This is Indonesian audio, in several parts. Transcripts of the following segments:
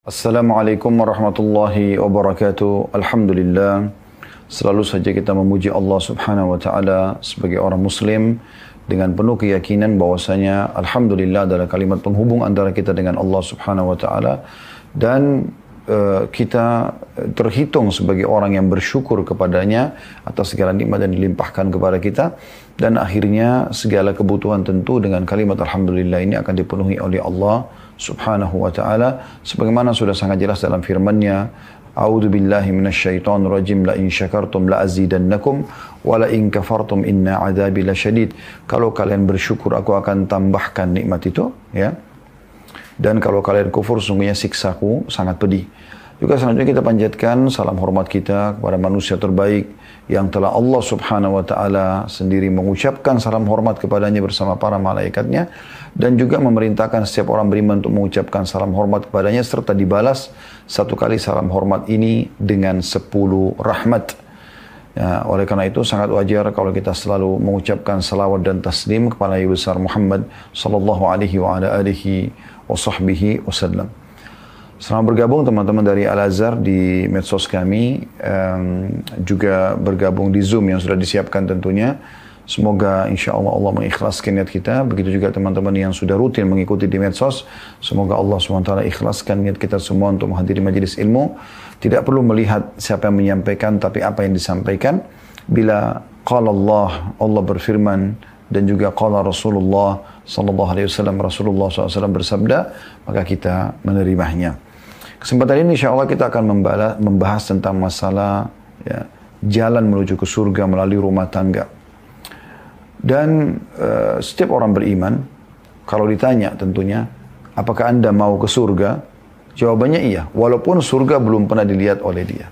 Assalamualaikum warahmatullahi wabarakatuh. Alhamdulillah. Selalu saja kita memuji Allah subhanahu wa ta'ala sebagai orang muslim dengan penuh keyakinan bahwasanya Alhamdulillah adalah kalimat penghubung antara kita dengan Allah subhanahu wa ta'ala. Dan kita terhitung sebagai orang yang bersyukur kepadanya atas segala nikmat yang dilimpahkan kepada kita. Dan akhirnya segala kebutuhan tentu dengan kalimat Alhamdulillah ini akan dipenuhi oleh Allah subhanahu wa ta'ala. Sebagaimana sudah sangat jelas dalam firman-Nya, A'udzu billahi minasyaitonir rajim, la in syakartum la azidannakum wa la in kafartum inna 'adzabi lasyadid. Kalau kalian bersyukur aku akan tambahkan nikmat itu, ya. Dan kalau kalian kufur sungguhnya siksaku sangat pedih. Juga selanjutnya kita panjatkan salam hormat kita kepada manusia terbaik yang telah Allah subhanahu wa ta'ala sendiri mengucapkan salam hormat kepadanya bersama para malaikatnya. Dan juga memerintahkan setiap orang beriman untuk mengucapkan salam hormat kepadanya serta dibalas satu kali salam hormat ini dengan 10 rahmat. Ya, oleh karena itu sangat wajar kalau kita selalu mengucapkan salawat dan taslim kepada Nabi besar Muhammad sallallahu alaihi wa ala alihi wa sahbihi wasallam. Selamat bergabung teman-teman dari Al-Azhar di medsos kami, juga bergabung di Zoom yang sudah disiapkan tentunya. Semoga insya Allah Allah mengikhlaskan niat kita. Begitu juga teman-teman yang sudah rutin mengikuti di medsos. Semoga Allah SWT ikhlaskan niat kita semua untuk menghadiri majelis ilmu. Tidak perlu melihat siapa yang menyampaikan, tapi apa yang disampaikan. Bila qala Allah berfirman, dan juga qala Rasulullah sallallahu alaihi wasallam, Rasulullah SAW bersabda, maka kita menerimanya. Kesempatan ini insya Allah kita akan membahas tentang masalah jalan menuju ke surga melalui rumah tangga. Dan setiap orang beriman, kalau ditanya tentunya, apakah anda mau ke surga? Jawabannya iya, walaupun surga belum pernah dilihat oleh dia.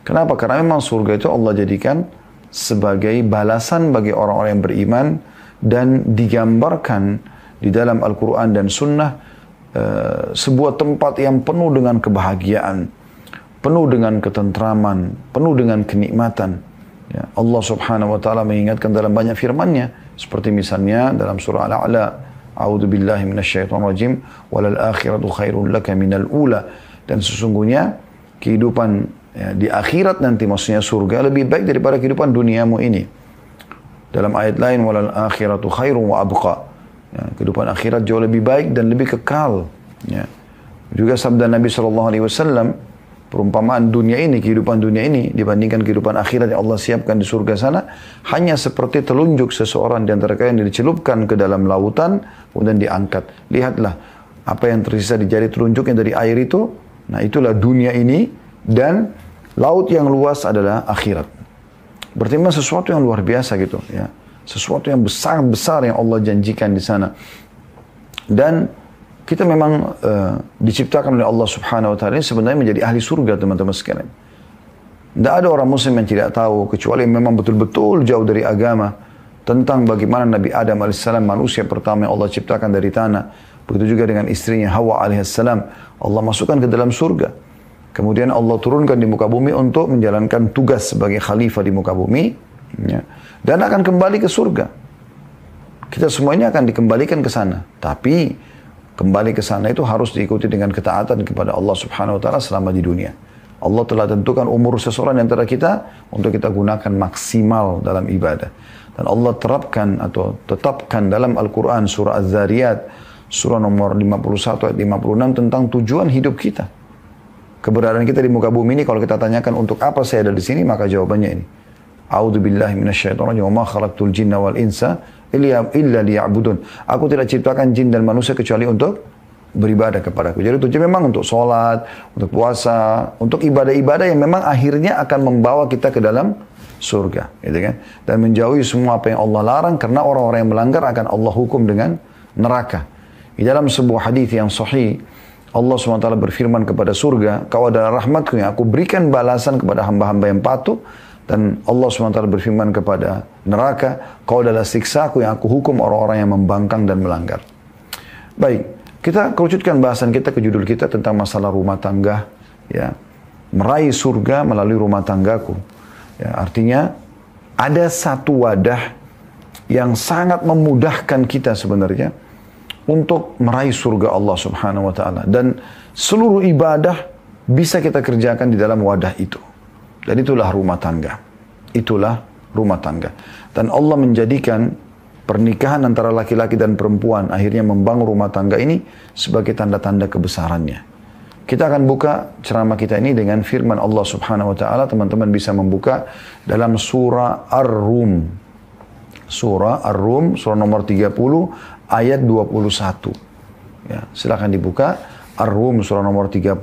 Kenapa? Karena memang surga itu Allah jadikan sebagai balasan bagi orang-orang yang beriman, dan digambarkan di dalam Al-Quran dan Sunnah sebuah tempat yang penuh dengan kebahagiaan, penuh dengan ketentraman, penuh dengan kenikmatan. Ya, Allah subhanahu wa ta'ala mengingatkan dalam banyak firman-Nya, seperti misalnya dalam surah Al-A'la, A'udzu billahi minasyaitonir rajim, walal akhiratu khairul laka minal ula. Dan sesungguhnya kehidupan di akhirat nanti, maksudnya surga, lebih baik daripada kehidupan duniamu ini. Dalam ayat lain, walal akhiratu khairun wa abqa. Ya, kehidupan akhirat jauh lebih baik dan lebih kekal. Ya. Juga sabda Nabi SAW, perumpamaan dunia ini, kehidupan dunia ini dibandingkan kehidupan akhirat yang Allah siapkan di surga sana, hanya seperti telunjuk seseorang di antara kalian yang dicelupkan ke dalam lautan, kemudian diangkat. Lihatlah apa yang tersisa di jari telunjuknya dari air itu. Nah, itulah dunia ini, dan laut yang luas adalah akhirat. Berarti memang sesuatu yang luar biasa gitu, ya. Sesuatu yang besar-besar yang Allah janjikan di sana. Dan kita memang diciptakan oleh Allah subhanahu wa ta'ala sebenarnya menjadi ahli surga, teman-teman sekalian. Tidak ada orang muslim yang tidak tahu, kecuali yang memang betul-betul jauh dari agama, tentang bagaimana Nabi Adam AS, manusia pertama yang Allah ciptakan dari tanah. Begitu juga dengan istrinya Hawa AS, Allah masukkan ke dalam surga. Kemudian Allah turunkan di muka bumi untuk menjalankan tugas sebagai khalifah di muka bumi, ya. Dan akan kembali ke surga. Kita semuanya akan dikembalikan ke sana. Tapi kembali ke sana itu harus diikuti dengan ketaatan kepada Allah subhanahu wa ta'ala selama di dunia. Allah telah tentukan umur seseorang antara kita untuk kita gunakan maksimal dalam ibadah. Dan Allah terapkan atau tetapkan dalam Al-Quran surah Az-Zariyat, surah nomor 51 ayat 56 tentang tujuan hidup kita. Keberadaan kita di muka bumi ini, kalau kita tanyakan untuk apa saya ada di sini, maka jawabannya ini. A'udzu billahi minasyaitonir rajim, wa ma khalaqtul jinna wal insa illa liya'budun. Aku tidak ciptakan jin dan manusia kecuali untuk beribadah kepadaku. Jadi tujuan memang untuk sholat, untuk puasa, untuk ibadah-ibadah yang memang akhirnya akan membawa kita ke dalam surga, gitu kan? Dan menjauhi semua apa yang Allah larang, karena orang-orang yang melanggar akan Allah hukum dengan neraka. Di dalam sebuah hadis yang sahih, Allah SWT berfirman kepada surga, kau adalah rahmatku yang aku berikan balasan kepada hamba-hamba yang patuh. Dan Allah SWT berfirman kepada neraka, kau adalah siksaku yang aku hukum orang-orang yang membangkang dan melanggar. Baik, kita kerucutkan bahasan kita ke judul kita tentang masalah rumah tangga, ya. Meraih surga melalui rumah tanggaku. Ya, artinya ada satu wadah yang sangat memudahkan kita sebenarnya untuk meraih surga Allah subhanahu wa ta'ala. Dan Seluruh ibadah bisa kita kerjakan di dalam wadah itu. Dan itulah rumah tangga. Itulah rumah tangga. Dan Allah menjadikan pernikahan antara laki-laki dan perempuan akhirnya membangun rumah tangga ini sebagai tanda-tanda kebesarannya. Kita akan buka ceramah kita ini dengan firman Allah Subhanahu wa taala. Teman-teman bisa membuka dalam surah Ar-Rum. Surah Ar-Rum, surah nomor 30 ayat 21. Ya, silakan dibuka Ar-Rum surah nomor 30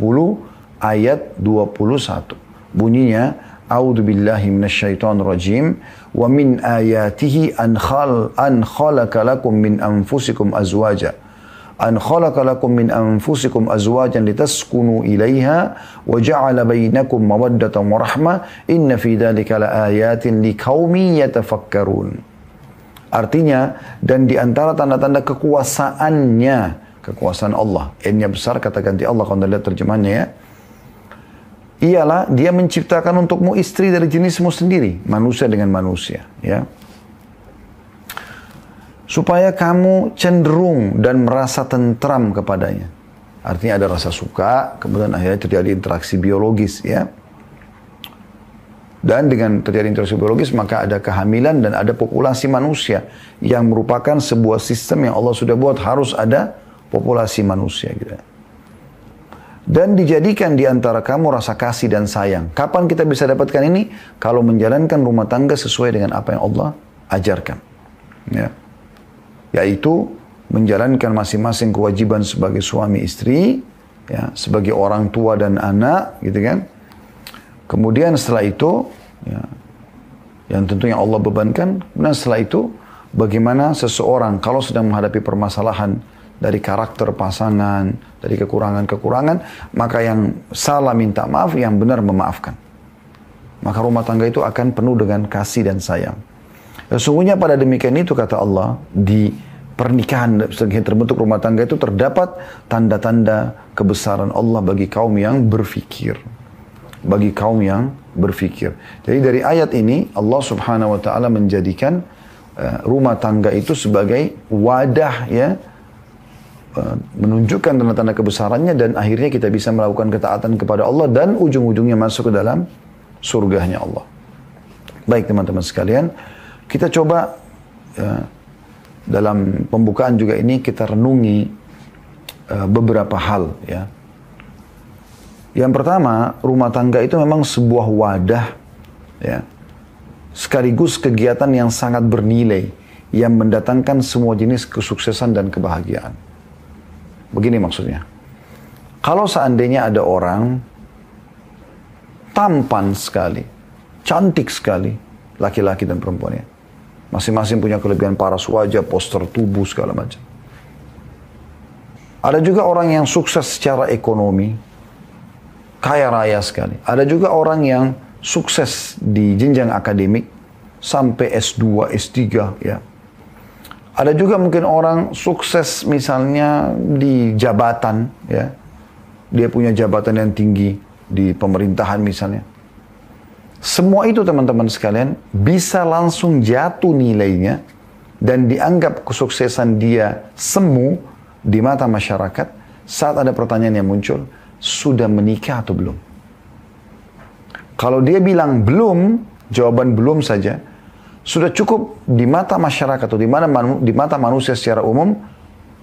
ayat 21. Bunyinya, A'udzu billahi minasyaitonir rajim, wa min ayatihi an khalaqa lakum min anfusikum azwaja. An khalaqa lakum min anfusikum azwajan litaskunu ilaiha wa ja'ala bainakum mawaddatan wa rahmah inna fi dzalika laayatin liqaumin yatafakkarun. Artinya, dan di antara tanda-tanda kekuasaannya, kekuasaan Allah, N-nya besar, kata ganti Allah kalau anda lihat terjemahannya ya, ialah dia menciptakan untukmu istri dari jenismu sendiri, manusia dengan manusia, ya. Supaya kamu cenderung dan merasa tentram kepadanya. Artinya ada rasa suka, kemudian akhirnya terjadi interaksi biologis, ya. Dan dengan terjadi interaksi biologis, maka ada kehamilan dan ada populasi manusia yang merupakan sebuah sistem yang Allah sudah buat, harus ada populasi manusia, gitu. Dan dijadikan di antara kamu rasa kasih dan sayang. Kapan kita bisa dapatkan ini? Kalau menjalankan rumah tangga sesuai dengan apa yang Allah ajarkan. Ya. Yaitu menjalankan masing-masing kewajiban sebagai suami istri, ya, sebagai orang tua dan anak, gitu kan. Kemudian setelah itu, ya, yang tentunya Allah bebankan. Kemudian setelah itu, bagaimana seseorang kalau sedang menghadapi permasalahan dari karakter pasangan, dari kekurangan-kekurangan, maka yang salah minta maaf, yang benar memaafkan. Maka rumah tangga itu akan penuh dengan kasih dan sayang. Sesungguhnya pada demikian itu, kata Allah, di pernikahan sebagai terbentuk rumah tangga itu terdapat tanda-tanda kebesaran Allah bagi kaum yang berfikir. Bagi kaum yang berfikir. Jadi dari ayat ini, Allah Subhanahu wa ta'ala menjadikan rumah tangga itu sebagai wadah, ya, menunjukkan tanda-tanda kebesarannya, dan akhirnya kita bisa melakukan ketaatan kepada Allah dan ujung-ujungnya masuk ke dalam surganya Allah. Baik teman-teman sekalian, kita coba dalam pembukaan juga ini kita renungi beberapa hal, ya. Yang pertama, rumah tangga itu memang sebuah wadah, ya, sekaligus kegiatan yang sangat bernilai yang mendatangkan semua jenis kesuksesan dan kebahagiaan. Begini maksudnya. Kalau seandainya ada orang tampan sekali, cantik sekali, laki-laki dan perempuannya, masing-masing punya kelebihan paras wajah, postur tubuh, segala macam. Ada juga orang yang sukses secara ekonomi, kaya raya sekali. Ada juga orang yang sukses di jenjang akademik, sampai S2, S3, ya. Ada juga mungkin orang sukses misalnya di jabatan, ya. Dia punya jabatan yang tinggi di pemerintahan misalnya. Semua itu teman-teman sekalian bisa langsung jatuh nilainya dan dianggap kesuksesan dia semu di mata masyarakat saat ada pertanyaan yang muncul, sudah menikah atau belum? Kalau dia bilang belum, jawaban belum saja, sudah cukup di mata masyarakat atau di mata manusia secara umum,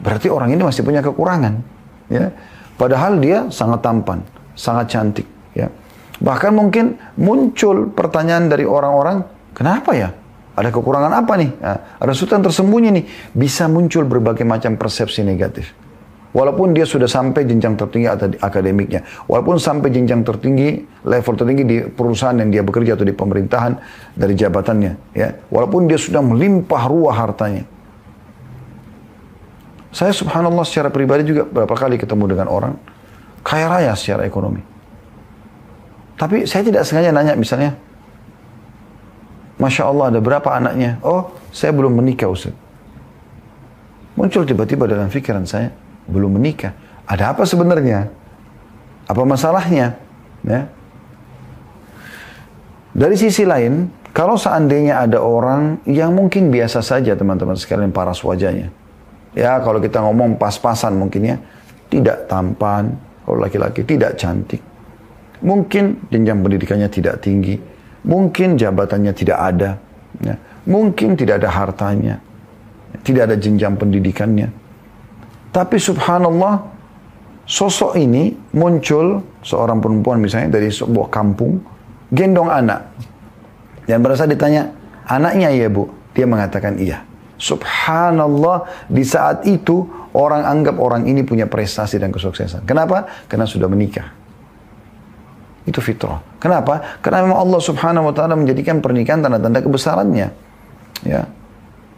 berarti orang ini masih punya kekurangan, ya. Padahal dia sangat tampan, sangat cantik, ya. Bahkan mungkin muncul pertanyaan dari orang-orang, kenapa ya? Ada kekurangan apa nih? Nah, ada sesuatu yang tersembunyi nih. Bisa muncul berbagai macam persepsi negatif. Walaupun dia sudah sampai jenjang tertinggi akademiknya, walaupun sampai jenjang tertinggi, level tertinggi di perusahaan yang dia bekerja atau di pemerintahan dari jabatannya, ya, walaupun dia sudah melimpah ruah hartanya. Saya subhanallah secara pribadi juga beberapa kali ketemu dengan orang kaya raya secara ekonomi. Tapi saya tidak sengaja nanya misalnya, Masya Allah ada berapa anaknya? Oh, saya belum menikah Ustaz. Muncul tiba-tiba dalam pikiran saya, belum menikah. Ada apa sebenarnya? Apa masalahnya? Ya. Dari sisi lain, kalau seandainya ada orang yang mungkin biasa saja teman-teman sekalian paras wajahnya. Ya kalau kita ngomong pas-pasan mungkin ya. Tidak tampan, kalau laki-laki tidak cantik, mungkin jenjang pendidikannya tidak tinggi, mungkin jabatannya tidak ada, ya. Mungkin tidak ada hartanya, tidak ada jenjang pendidikannya. Tapi subhanallah, sosok ini muncul seorang perempuan misalnya dari sebuah kampung, gendong anak. Dan pada saat ditanya, anaknya ya bu? Dia mengatakan iya. Subhanallah, di saat itu orang anggap orang ini punya prestasi dan kesuksesan. Kenapa? Karena sudah menikah. Itu fitrah. Kenapa? Karena memang Allah subhanahu wa ta'ala menjadikan pernikahan tanda-tanda kebesarannya. Ya.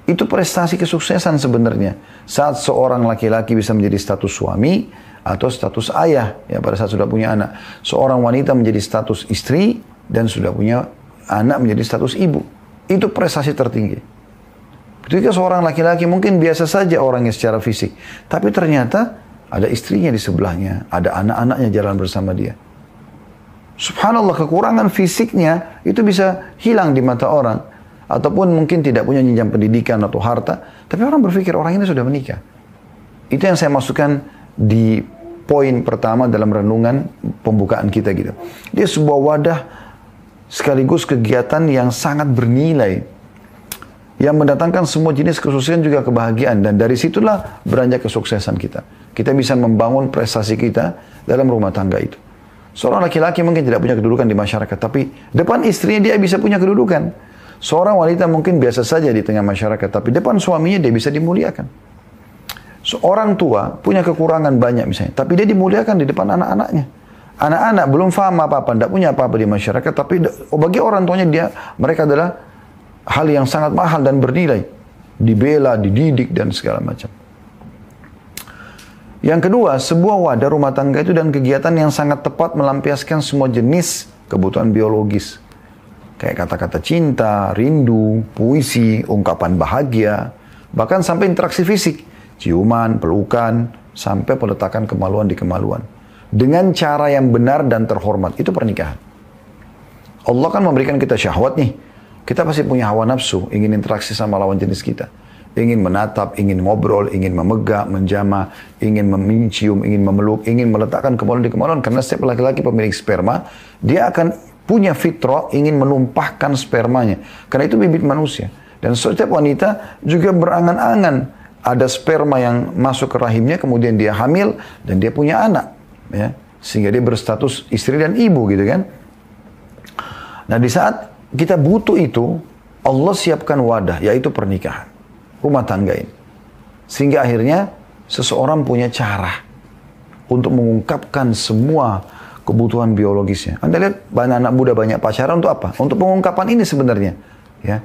Itu prestasi kesuksesan sebenarnya. Saat seorang laki-laki bisa menjadi status suami atau status ayah, ya pada saat sudah punya anak. Seorang wanita menjadi status istri dan sudah punya anak menjadi status ibu. Itu prestasi tertinggi. Ketika seorang laki-laki mungkin biasa saja orangnya secara fisik, tapi ternyata ada istrinya di sebelahnya, ada anak-anaknya jalan bersama dia. Subhanallah, kekurangan fisiknya itu bisa hilang di mata orang, ataupun mungkin tidak punya jenjang pendidikan atau harta, tapi orang berpikir orang ini sudah menikah. Itu yang saya masukkan di poin pertama dalam renungan pembukaan kita gitu. Dia sebuah wadah sekaligus kegiatan yang sangat bernilai, yang mendatangkan semua jenis kesuksesan juga kebahagiaan. Dan dari situlah beranjak kesuksesan kita. Kita bisa membangun prestasi kita dalam rumah tangga itu. Seorang laki-laki mungkin tidak punya kedudukan di masyarakat, tapi depan istrinya dia bisa punya kedudukan. Seorang wanita mungkin biasa saja di tengah masyarakat, tapi depan suaminya dia bisa dimuliakan. Seorang tua punya kekurangan banyak misalnya, tapi dia dimuliakan di depan anak-anaknya. Anak-anak belum paham apa-apa, tidak punya apa-apa di masyarakat, tapi bagi orang tuanya mereka adalah hal yang sangat mahal dan bernilai. Dibela, dididik, dan segala macam. Yang kedua, sebuah wadah rumah tangga itu dan kegiatan yang sangat tepat melampiaskan semua jenis kebutuhan biologis. Kayak kata-kata cinta, rindu, puisi, ungkapan bahagia, bahkan sampai interaksi fisik. Ciuman, pelukan, sampai peletakan kemaluan di kemaluan. Dengan cara yang benar dan terhormat. Itu pernikahan. Allah kan memberikan kita syahwat nih. Kita pasti punya hawa nafsu, ingin interaksi sama lawan jenis kita. Ingin menatap, ingin ngobrol, ingin memegang, menjamah, ingin mencium, ingin memeluk, ingin meletakkan kemaluan di kemaluan. Karena setiap laki-laki pemilik sperma, dia akan punya fitrah ingin menumpahkan spermanya. Karena itu bibit manusia. Dan setiap wanita juga berangan-angan ada sperma yang masuk ke rahimnya, kemudian dia hamil dan dia punya anak. Ya. Sehingga dia berstatus istri dan ibu gitu kan. Nah di saat kita butuh itu, Allah siapkan wadah, yaitu pernikahan. Rumah tangga ini. Sehingga akhirnya seseorang punya cara untuk mengungkapkan semua kebutuhan biologisnya. Anda lihat banyak anak muda banyak pacaran untuk apa? Untuk pengungkapan ini sebenarnya. Ya.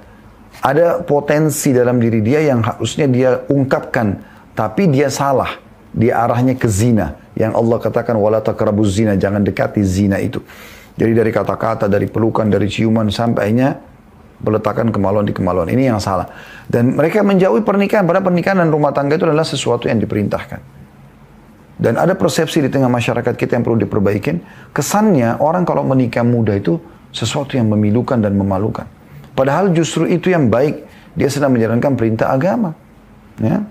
Ada potensi dalam diri dia yang harusnya dia ungkapkan, tapi dia salah. Dia arahnya ke zina. Yang Allah katakan, wala taqrabuz zina, jangan dekati zina itu. Jadi dari kata-kata, dari pelukan, dari ciuman, sampainya peletakan kemaluan di kemaluan. Ini yang salah. Dan mereka menjauhi pernikahan. Padahal pernikahan dan rumah tangga itu adalah sesuatu yang diperintahkan. Dan ada persepsi di tengah masyarakat kita yang perlu diperbaikin. Kesannya orang kalau menikah muda itu sesuatu yang memilukan dan memalukan. Padahal justru itu yang baik. Dia sedang menjalankan perintah agama. Ya.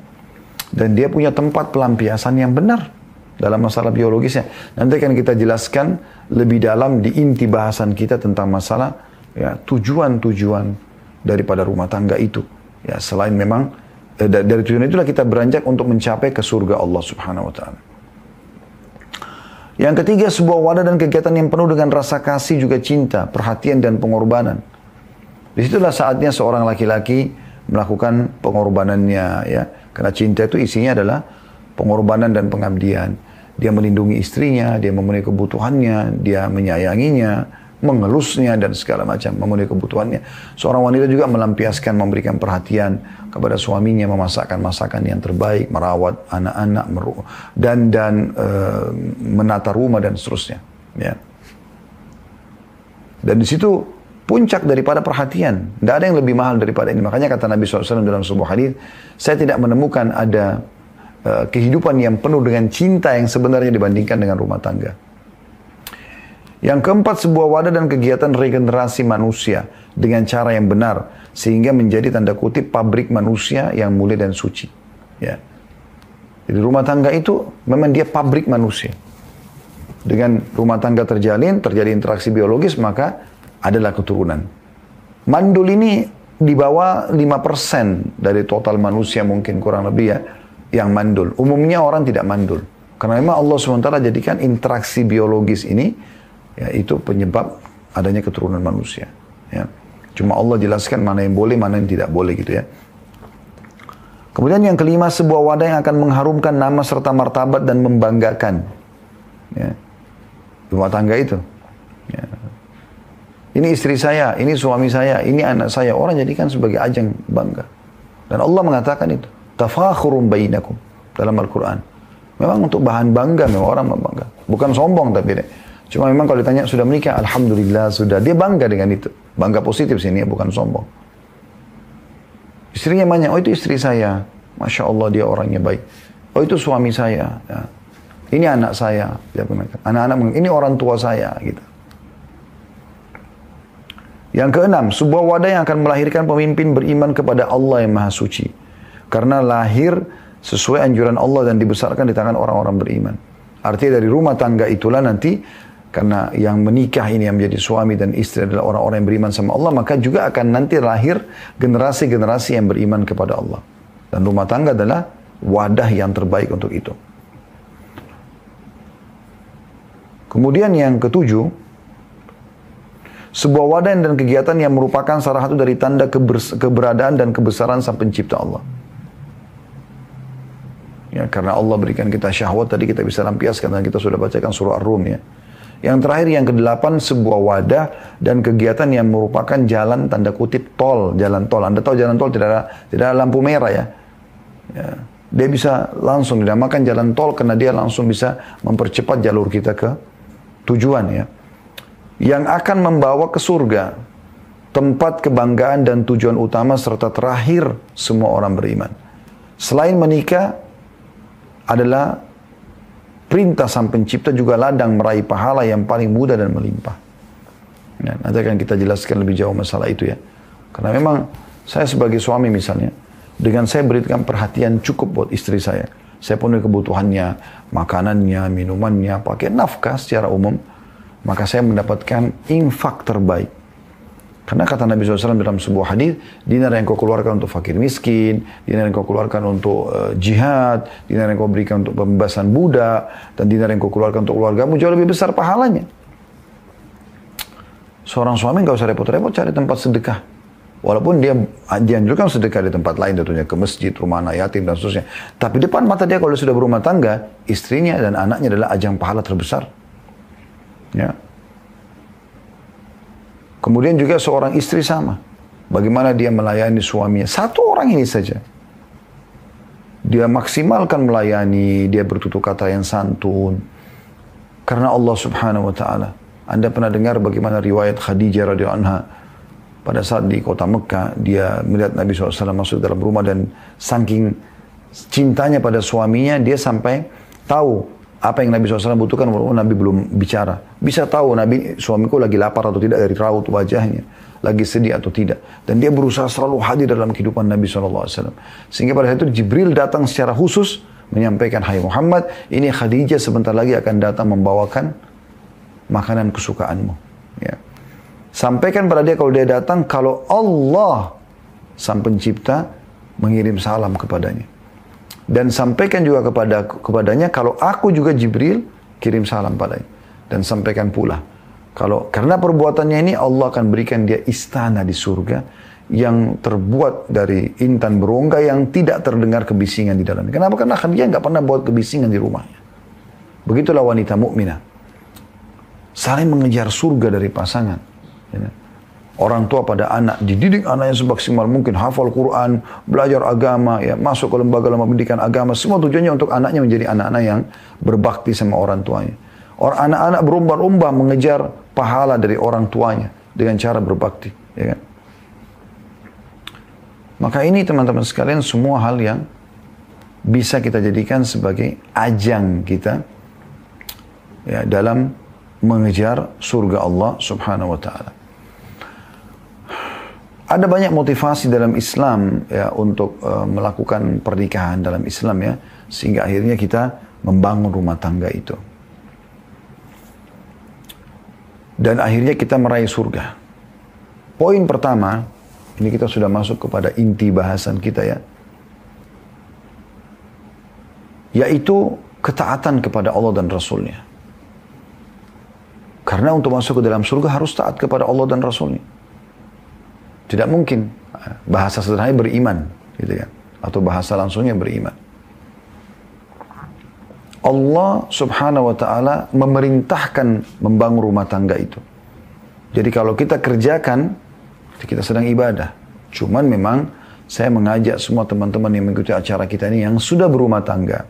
Dan dia punya tempat pelampiasan yang benar dalam masalah biologisnya. Nanti akan kita jelaskan lebih dalam di inti bahasan kita tentang masalah ya, tujuan-tujuan daripada rumah tangga itu. Ya, selain memang dari tujuan itulah kita beranjak untuk mencapai ke surga Allah Subhanahu wa taala. Yang ketiga, sebuah wadah dan kegiatan yang penuh dengan rasa kasih juga cinta, perhatian dan pengorbanan. Disitulah saatnya seorang laki-laki melakukan pengorbanannya ya. Karena cinta itu isinya adalah pengorbanan dan pengabdian. Dia melindungi istrinya, dia memenuhi kebutuhannya, dia menyayanginya, mengelusnya dan segala macam, memenuhi kebutuhannya. Seorang wanita juga melampiaskan, memberikan perhatian kepada suaminya, memasakkan masakan yang terbaik, merawat anak-anak, dan menata rumah dan seterusnya. Ya. Dan di situ puncak daripada perhatian. Tidak ada yang lebih mahal daripada ini. Makanya kata Nabi SAW dalam sebuah hadis, saya tidak menemukan ada kehidupan yang penuh dengan cinta yang sebenarnya dibandingkan dengan rumah tangga. Yang keempat, sebuah wadah dan kegiatan regenerasi manusia dengan cara yang benar, sehingga menjadi tanda kutip pabrik manusia yang mulia dan suci. Ya. Jadi rumah tangga itu memang dia pabrik manusia. Dengan rumah tangga terjadi interaksi biologis, maka adalah keturunan. Mandul ini di bawah 5% dari total manusia mungkin kurang lebih ya, yang mandul. Umumnya orang tidak mandul. Karena memang Allah SWT jadikan interaksi biologis ini, ya, itu penyebab adanya keturunan manusia. Ya. Cuma Allah jelaskan mana yang boleh, mana yang tidak boleh gitu ya. Kemudian yang kelima, sebuah wadah yang akan mengharumkan nama serta martabat dan membanggakan. Ya. Rumah tangga itu. Ya. Ini istri saya, ini suami saya, ini anak saya. Orang jadikan sebagai ajang bangga. Dan Allah mengatakan itu. Tafakhurum bainakum. Dalam Al-Quran. Memang untuk bahan bangga, memang orang bangga. Bukan sombong tapi deh. Cuma memang kalau ditanya sudah menikah, Alhamdulillah sudah. Dia bangga dengan itu. Bangga positif sini ya, bukan sombong. Istrinya banyak, oh itu istri saya. Masya Allah dia orangnya baik. Oh itu suami saya. Ya. Ini anak saya, anak-anak, ini orang tua saya, gitu. Yang keenam, sebuah wadah yang akan melahirkan pemimpin beriman kepada Allah yang Maha Suci. Karena lahir sesuai anjuran Allah dan dibesarkan di tangan orang-orang beriman. Artinya dari rumah tangga itulah nanti, karena yang menikah ini yang menjadi suami dan istri adalah orang-orang yang beriman sama Allah, maka juga akan nanti lahir generasi-generasi yang beriman kepada Allah. Dan rumah tangga adalah wadah yang terbaik untuk itu. Kemudian yang ketujuh, sebuah wadah dan kegiatan yang merupakan salah satu dari tanda keberadaan dan kebesaran Sang Pencipta Allah. Ya, karena Allah berikan kita syahwat, tadi kita bisa lampiaskan dan kita sudah bacakan surah Ar-Rum ya. Yang terakhir, yang kedelapan, sebuah wadah dan kegiatan yang merupakan jalan tanda kutip tol, jalan tol. Anda tahu jalan tol tidak ada lampu merah ya. Ya. Dia bisa langsung dinamakan jalan tol karena dia langsung bisa mempercepat jalur kita ke tujuan ya. Yang akan membawa ke surga, tempat kebanggaan dan tujuan utama serta terakhir semua orang beriman. Selain menikah adalah perintah Sang Pencipta juga ladang meraih pahala yang paling mudah dan melimpah. Ya, nanti akan kita jelaskan lebih jauh masalah itu ya. Karena memang saya sebagai suami misalnya, dengan saya berikan perhatian cukup buat istri saya. Saya penuhi kebutuhannya, makanannya, minumannya, pakai nafkah secara umum. Maka saya mendapatkan infak terbaik. Karena kata Nabi SAW dalam sebuah hadis, dinar yang kau keluarkan untuk fakir miskin, dinar yang kau keluarkan untuk jihad, dinar yang kau berikan untuk pembebasan budak, dan dinar yang kau keluarkan untuk keluargamu jauh lebih besar pahalanya. Seorang suami nggak usah repot-repot cari tempat sedekah. Walaupun dia dianjurkan sedekah di tempat lain tentunya, ke masjid, rumah anak yatim dan seterusnya. Tapi depan mata dia kalau sudah berumah tangga, istrinya dan anaknya adalah ajang pahala terbesar. Ya. Kemudian juga seorang istri sama. Bagaimana dia melayani suaminya. Satu orang ini saja. Dia maksimalkan melayani, dia bertutur kata yang santun. Karena Allah Subhanahu wa Ta'ala. Anda pernah dengar bagaimana riwayat Khadijah radhiyallahu anha pada saat di kota Mekah, dia melihat Nabi SAW masuk dalam rumah dan saking cintanya pada suaminya, dia sampai tahu apa yang Nabi SAW butuhkan walaupun Nabi belum bicara. Bisa tahu Nabi, suamiku lagi lapar atau tidak dari raut wajahnya, lagi sedih atau tidak. Dan dia berusaha selalu hadir dalam kehidupan Nabi SAW. Sehingga pada saat itu Jibril datang secara khusus menyampaikan, hai Muhammad, ini Khadijah sebentar lagi akan datang membawakan makanan kesukaanmu. Ya. Sampaikan pada dia kalau dia datang, kalau Allah Sang Pencipta mengirim salam kepadanya. Dan sampaikan juga kepadanya kalau aku juga Jibril kirim salam padanya. Dan sampaikan pula, kalau karena perbuatannya ini Allah akan berikan dia istana di surga yang terbuat dari intan berongga yang tidak terdengar kebisingan di dalamnya. Kenapa? Karena dia nggak pernah buat kebisingan di rumahnya. Begitulah wanita mukminah. Saling mengejar surga dari pasangan. Ya. Orang tua pada anak, dididik anaknya semaksimal mungkin, hafal Quran, belajar agama, ya, masuk ke lembaga-lembaga pendidikan agama, semua tujuannya untuk anaknya menjadi anak-anak yang berbakti sama orang tuanya. Orang anak-anak berlomba-lomba mengejar pahala dari orang tuanya dengan cara berbakti. Ya kan? Maka ini teman-teman sekalian semua hal yang bisa kita jadikan sebagai ajang kita ya, dalam mengejar surga Allah Subhanahu wa Ta'ala. Ada banyak motivasi dalam Islam ya untuk melakukan pernikahan dalam Islam ya, sehingga akhirnya kita membangun rumah tangga itu. Dan akhirnya kita meraih surga. Poin pertama, ini kita sudah masuk kepada inti bahasan kita ya. Yaitu ketaatan kepada Allah dan Rasulnya. Karena untuk masuk ke dalam surga harus taat kepada Allah dan Rasulnya. Tidak mungkin. Bahasa sederhananya beriman. Gitu kan. Atau bahasa langsungnya beriman. Allah subhanahu wa ta'ala memerintahkan membangun rumah tangga itu. Jadi kalau kita kerjakan, kita sedang ibadah. Cuman memang saya mengajak semua teman-teman yang mengikuti acara kita ini yang sudah berumah tangga.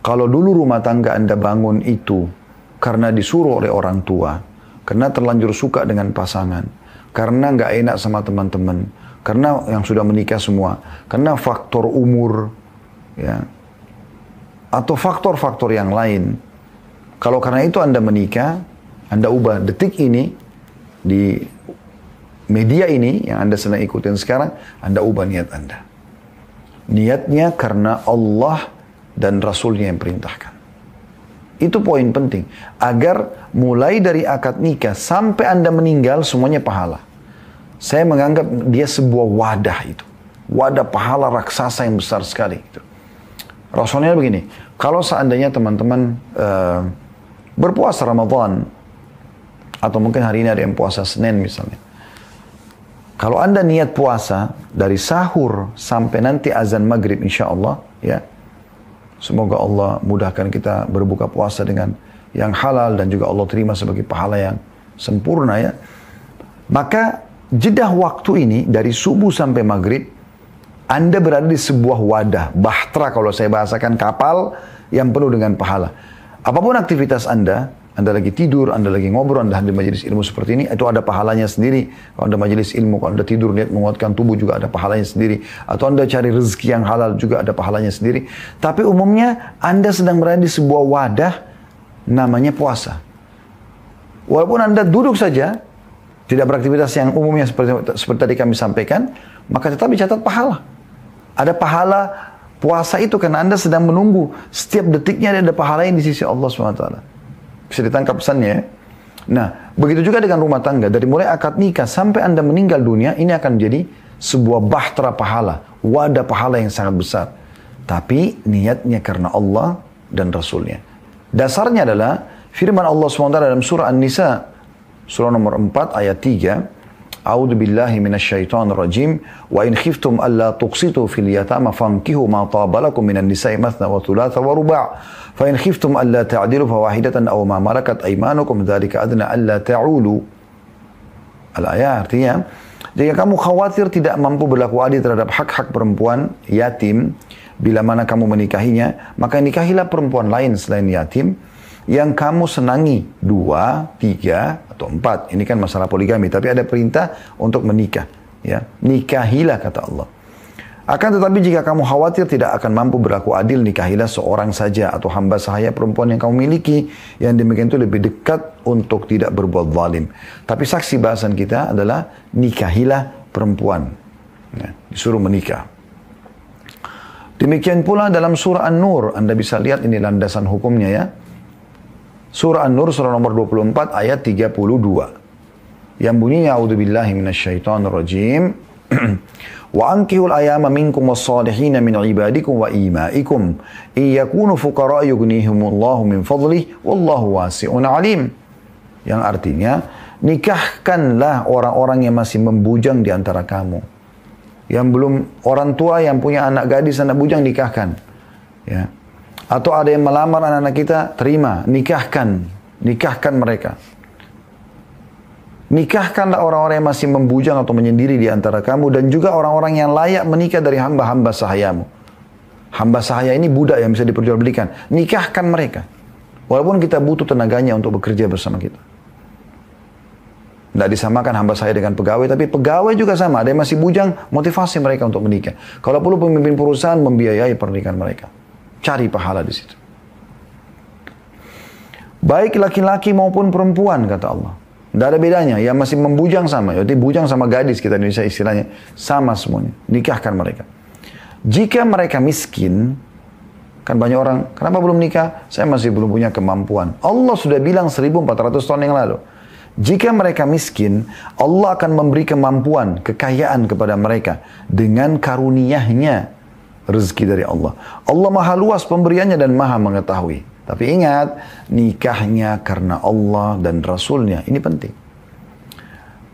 Kalau dulu rumah tangga Anda bangun itu karena disuruh oleh orang tua, karena terlanjur suka dengan pasangan, karena nggak enak sama teman-teman, karena yang sudah menikah semua, karena faktor umur, ya, atau faktor-faktor yang lain. Kalau karena itu Anda menikah, Anda ubah detik ini, di media ini yang Anda sedang ikutin sekarang, Anda ubah niat Anda. Niatnya karena Allah dan Rasulnya yang perintahkan. Itu poin penting. Agar mulai dari akad nikah sampai Anda meninggal semuanya pahala. Saya menganggap dia sebuah wadah itu. Wadah pahala raksasa yang besar sekali. Gitu. Rasulnya begini. Kalau seandainya teman-teman berpuasa Ramadan. Atau mungkin hari ini ada yang puasa Senin misalnya. Kalau Anda niat puasa dari sahur sampai nanti azan maghrib insya Allah. Ya. Semoga Allah mudahkan kita berbuka puasa dengan yang halal dan juga Allah terima sebagai pahala yang sempurna ya. Maka jeda waktu ini dari subuh sampai maghrib, Anda berada di sebuah wadah, bahtera kalau saya bahasakan, kapal yang penuh dengan pahala. Apapun aktivitas Anda lagi tidur, Anda lagi ngobrol, Anda hadir majelis ilmu seperti ini, itu ada pahalanya sendiri. Kalau Anda majelis ilmu, kalau Anda tidur, niat menguatkan tubuh juga ada pahalanya sendiri. Atau Anda cari rezeki yang halal juga ada pahalanya sendiri. Tapi umumnya Anda sedang berada di sebuah wadah namanya puasa. Walaupun Anda duduk saja, tidak beraktivitas yang umumnya seperti tadi kami sampaikan, maka tetap dicatat pahala. Ada pahala puasa itu karena Anda sedang menunggu. Setiap detiknya ada pahala yang di sisi Allah SWT. Bisa ditangkap pesannya. Nah, begitu juga dengan rumah tangga. Dari mulai akad nikah sampai Anda meninggal dunia, ini akan menjadi sebuah bahtera pahala. Wadah pahala yang sangat besar. Tapi niatnya karena Allah dan Rasulnya. Dasarnya adalah firman Allah SWT dalam surah An-Nisa. Surah nomor 4 ayat 3. A'udzu billahi minasyaitonir rajim wa in khiftum alla tuqsitu fil yatama fankihu ma taba lakum minan nisa'i mathna wa thulatha wa ruba' fa in khiftum alla ta'dilu fawahidatan aw ma malakat aymanukum dzalika adna alla ta'ulu. Al-ayat artinya jika kamu khawatir tidak mampu berlaku adil terhadap hak-hak perempuan yatim bila mana kamu menikahinya, maka nikahilah perempuan lain selain yatim yang kamu senangi 2, 3, atau 4. Ini kan masalah poligami. Tapi ada perintah untuk menikah. Ya. Nikahilah kata Allah. Akan tetapi jika kamu khawatir tidak akan mampu berlaku adil, nikahilah seorang saja atau hamba sahaya perempuan yang kamu miliki. Yang demikian itu lebih dekat untuk tidak berbuat zalim. Tapi saksi bahasan kita adalah nikahilah perempuan. Ya. Disuruh menikah. Demikian pula dalam surah An-Nur. Anda bisa lihat ini landasan hukumnya ya. Surah An-Nur, surah nomor 24, ayat 32. Yang bunyinya, A'udzubillahi minasyaitonirrajim. Wa ankihul ayama minkum was-salihina min ibadikum wa imaikum. Iyakunu fuqara yughnihimullahu min fadlih. Wallahu wasi'un alim. Yang artinya, nikahkanlah orang-orang yang masih membujang di antara kamu. Yang belum, orang tua yang punya anak gadis, anak bujang, nikahkan. Ya. Atau ada yang melamar anak-anak kita, terima, nikahkan mereka. Nikahkanlah orang-orang yang masih membujang atau menyendiri di antara kamu dan juga orang-orang yang layak menikah dari hamba-hamba sahayamu. Hamba sahaya ini budak yang bisa diperjualbelikan. Nikahkan mereka. Walaupun kita butuh tenaganya untuk bekerja bersama kita. Tidak disamakan hamba sahaya dengan pegawai, tapi pegawai juga sama. Ada yang masih bujang, motivasi mereka untuk menikah. Kalau perlu pemimpin perusahaan membiayai pernikahan mereka. Cari pahala di situ. Baik laki-laki maupun perempuan kata Allah. Tidak ada bedanya. Yang masih membujang sama. Jadi bujang sama gadis kita Indonesia istilahnya. Sama semuanya. Nikahkan mereka. Jika mereka miskin. Kan banyak orang. Kenapa belum nikah? Saya masih belum punya kemampuan. Allah sudah bilang 1400 tahun yang lalu. Jika mereka miskin, Allah akan memberi kemampuan, kekayaan kepada mereka dengan karunia-Nya rezeki dari Allah. Allah maha luas pemberiannya dan maha mengetahui. Tapi ingat, nikahnya karena Allah dan Rasulnya. Ini penting.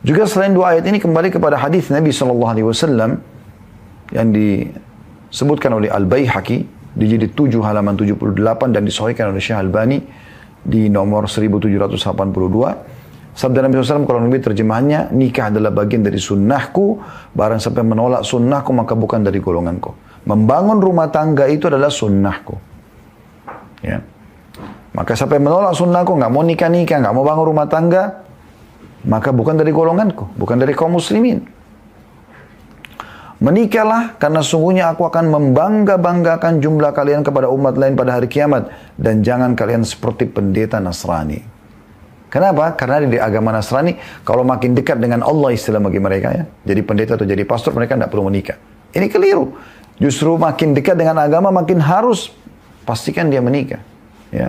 Juga selain dua ayat ini kembali kepada hadis Nabi SAW yang disebutkan oleh Al-Baihaqi di jilid 7 halaman 78 dan disahihkan oleh Syekh Albani di nomor 1782. Sabda Nabi SAW kalau lebih terjemahannya, nikah adalah bagian dari sunnahku, barang siapa yang menolak sunnahku maka bukan dari golonganku. Membangun rumah tangga itu adalah sunnahku. Ya. Maka siapa yang menolak sunnahku, nggak mau nikah-nikah, nggak mau bangun rumah tangga, maka bukan dari golonganku, bukan dari kaum muslimin. Menikahlah karena sungguhnya aku akan membangga-banggakan jumlah kalian kepada umat lain pada hari kiamat. Dan jangan kalian seperti pendeta Nasrani. Kenapa? Karena di agama Nasrani, kalau makin dekat dengan Allah istilah bagi mereka ya. Jadi pendeta atau jadi pastor, mereka tidak perlu menikah. Ini keliru. Justru makin dekat dengan agama, makin harus pastikan dia menikah. Ya.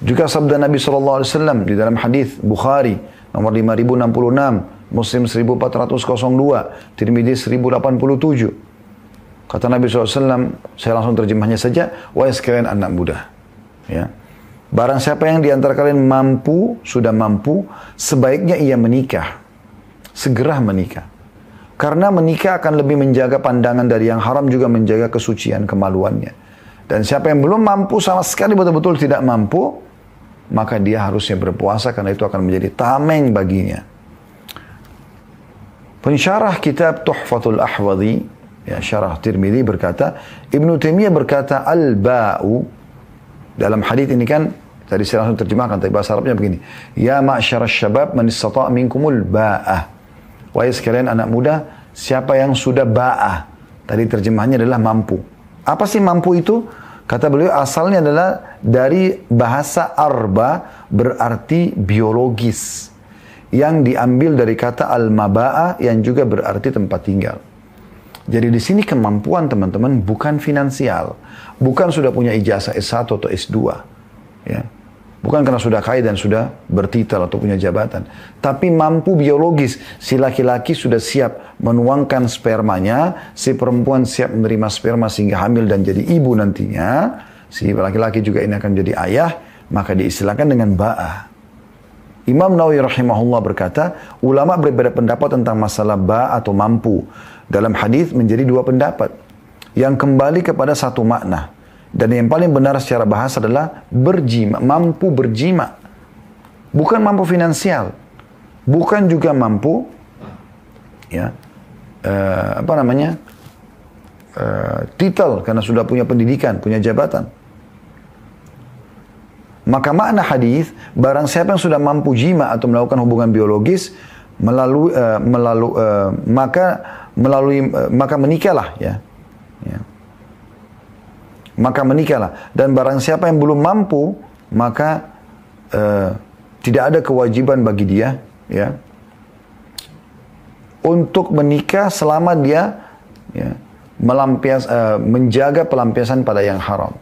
Juga sabda Nabi SAW di dalam hadis Bukhari, nomor 5066, Muslim 1402, Tirmidzi 1087. Kata Nabi SAW, saya langsung terjemahnya saja, wahai sekalian anak muda. Ya. Barang siapa yang diantara kalian mampu, sudah mampu, sebaiknya ia menikah. Segera menikah. Karena menikah akan lebih menjaga pandangan dari yang haram, juga menjaga kesucian kemaluannya. Dan siapa yang belum mampu sama sekali betul-betul tidak mampu, maka dia harusnya berpuasa karena itu akan menjadi tameng baginya. Pensyarah kitab Tuhfatul Ahwadhi, ya, syarah Tirmidzi berkata, Ibnu Taimiyah berkata, al-ba'u, dalam hadis ini kan, tadi saya langsung terjemahkan, tapi bahasa Arabnya begini. Ya ma'syarasy syabab man istata' minkumul ba'ah. Wahai sekalian anak muda, siapa yang sudah ba'ah? Tadi terjemahannya adalah mampu. Apa sih mampu itu? Kata beliau asalnya adalah dari bahasa arba, berarti biologis. Yang diambil dari kata al-maba'ah yang juga berarti tempat tinggal. Jadi di sini kemampuan teman-teman bukan finansial. Bukan sudah punya ijazah S1 atau S2. Ya. Bukan karena sudah kaya dan sudah bertitel atau punya jabatan. Tapi mampu biologis. Si laki-laki sudah siap menuangkan spermanya. Si perempuan siap menerima sperma sehingga hamil dan jadi ibu nantinya. Si laki-laki juga ini akan jadi ayah. Maka diistilahkan dengan ba'ah. Imam Nawawi rahimahullah berkata, ulama berbeda pendapat tentang masalah ba' atau mampu. Dalam hadis menjadi dua pendapat. Yang kembali kepada satu makna. Dan yang paling benar secara bahasa adalah berjima, mampu berjima. Bukan mampu finansial. Bukan juga mampu, ya, titel karena sudah punya pendidikan, punya jabatan. Maka makna hadis, barang siapa yang sudah mampu jima atau melakukan hubungan biologis, maka menikahlah, ya. Maka menikahlah. Dan barang siapa yang belum mampu, maka tidak ada kewajiban bagi dia, ya, untuk menikah selama dia, ya, menjaga pelampiasan pada yang haram.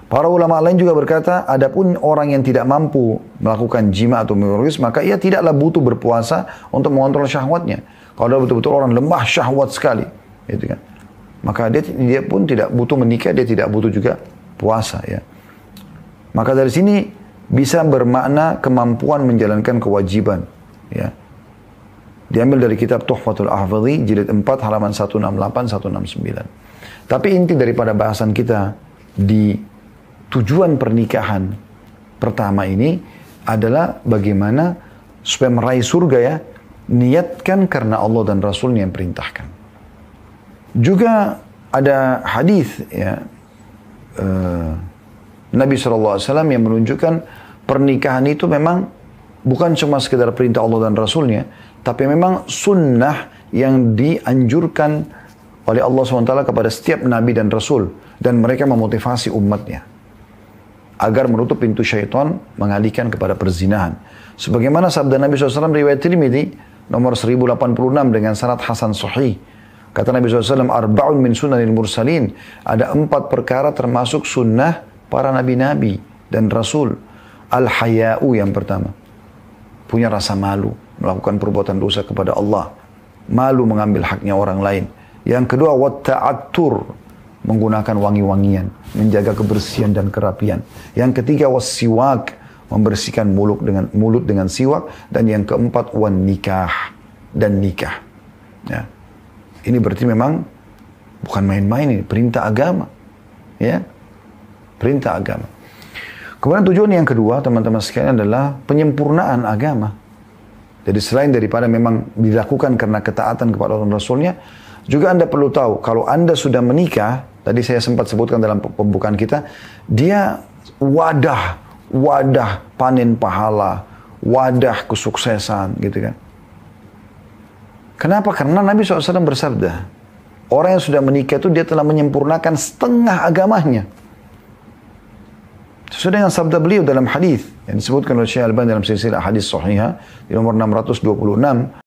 Para ulama lain juga berkata, adapun orang yang tidak mampu melakukan jima atau biologis, maka ia tidaklah butuh berpuasa untuk mengontrol syahwatnya. Kalau dia betul-betul orang lemah syahwat sekali, gitu kan, maka dia pun tidak butuh menikah, dia tidak butuh juga puasa, ya. Maka dari sini bisa bermakna kemampuan menjalankan kewajiban, ya. Diambil dari kitab Tuhfatul Ahwadhi, jilid 4, halaman 168-169. Tapi inti daripada bahasan kita di tujuan pernikahan pertama ini adalah bagaimana supaya meraih surga, ya. Niatkan karena Allah dan Rasulnya yang perintahkan. Juga ada hadis, ya, Nabi SAW yang menunjukkan pernikahan itu memang bukan cuma sekedar perintah Allah dan Rasulnya, tapi memang sunnah yang dianjurkan oleh Allah SWT kepada setiap Nabi dan Rasul. Dan mereka memotivasi umatnya agar menutup pintu syaitan mengalihkan kepada perzinahan. Sebagaimana sabda Nabi SAW riwayat Tirmidzi nomor 1086 dengan sanad hasan sahih. Kata Nabi SAW, arba'un min sunanil mursalin. Ada 4 perkara termasuk sunnah para nabi-nabi dan rasul. Al-haya'u yang pertama. Punya rasa malu. Melakukan perbuatan dosa kepada Allah. Malu mengambil haknya orang lain. Yang kedua, watta'attur. Menggunakan wangi-wangian. Menjaga kebersihan dan kerapian. Yang ketiga, wassiwak. Membersihkan mulut dengan siwak. Dan yang keempat, wan nikah. Dan nikah. Ya. Ini berarti memang bukan main-main ini. Perintah agama. Ya. Perintah agama. Kemudian tujuan yang kedua, teman-teman sekalian, adalah penyempurnaan agama. Jadi selain daripada memang dilakukan karena ketaatan kepada Allah Rasulnya, juga Anda perlu tahu, kalau Anda sudah menikah, tadi saya sempat sebutkan dalam pembukaan kita, dia wadah panen pahala, wadah kesuksesan, gitu kan. Kenapa? Karena Nabi SAW bersabda, orang yang sudah menikah itu dia telah menyempurnakan setengah agamanya. Sesuai dengan sabda beliau dalam hadis yang disebutkan oleh Syekh Al-Albani dalam silsilah hadis sahihah di nomor 626,